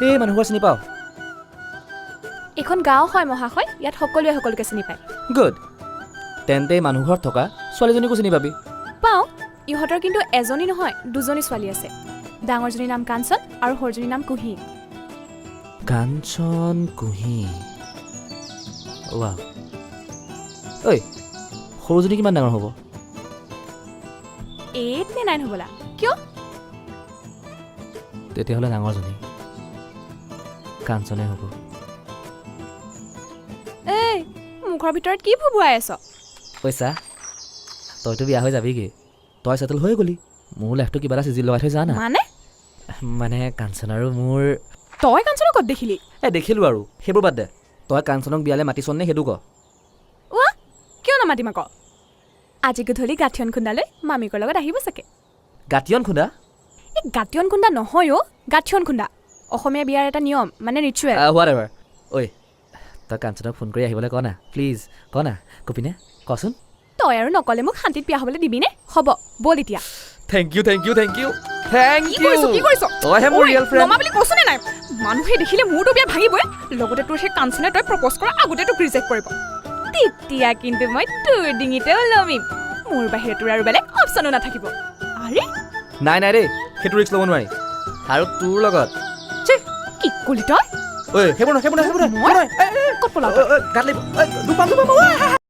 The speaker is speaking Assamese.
এই মানুহঘৰ চিনি পাওঁ এখন গাঁও হয় মহাশয় ইয়াত সকলোৱে সকলোকে চিনি পায় গুড তেন্তে মানুহঘৰত থকা ছোৱালীজনীকো চিনি পাবি পাওঁ ইহঁতৰ কিন্তু এজনী নহয় দুজনী ছোৱালী আছে ডাঙৰজনীৰ নাম কাঞ্চন আৰু সৰুজনীৰ নাম কুহি কাঞ্চন কুহি ৱাও ঐ সৰুজনী কিমান ডাঙৰ হ'ব 8 নে 9 হ'বলা কিয় তেতিয়াহ'লে ডাঙৰজনী কাঞ্চনে হ'ব এই মুখৰ ভিতৰত কি ভুবুৱাই আছ পইচা তইতো বিয়া হৈ যাবিগৈ তই ছেটেল হৈ গ'লি মোৰ লাইফটো কিবা এটা চিজি লগাই থৈ যা না মানে কাঞ্চন আৰু মোৰ তই কাঞ্চনক ক'ত দেখিলি দেখিলোঁ আৰু সেইবোৰ বাদ দে তই কাঞ্চনক বিয়ালৈ মাতিছ নে সেইটো ক ৱা কিয় নামাতিম আকৌ আজি গধূলি গাঠিয়ন খুন্দালৈ মামীকৰ লগত আহিব চাগে গাঠিয়ন খুন্দা এই গাঠিয়ন খুন্দা নহয় অ' গাঠিয়ন খুন্দা অসমীয়া বিয়াৰ এটা নিয়ম মানে ৰিচুৱেল হোৱাট এভাৰ ঐ তই কাঞ্চনক ফোন কৰি আহিবলৈ ক না প্লিজ ক না কপিনে কচোন তই আৰু নকলে মোক শান্তিত বিয়া হ'বলৈ দিবিনে হ'ব বল এতিয়া thank you thank you thank you thank কি ইউ কৰিছ তইহে মোৰ ৰিয়েল ফ্ৰেণ্ড নমা বুলি কৈছনে নাই মানুহে দেখিলে মোৰতো বিয়া ভাঙিবই লগতে তোৰ সেই কাঞ্চনে তই প্ৰপ'জ কৰা আগতে তোক ৰিজেক্ট কৰিব তেতিয়া কিন্তু মই তোৰ ডিঙিতে ওলমিম মোৰ বাহিৰে তোৰ আৰু বেলেগ অপশ্যনো নাথাকিব আৰে নাই নাই দেই সেইটো ৰিস্ক ল'ব নোৱাৰি আৰু তোৰ লগত কি কলি তই ঐ সেইবোৰ নহয় মই ক'ত পলাও গাত লাগিব দুপাম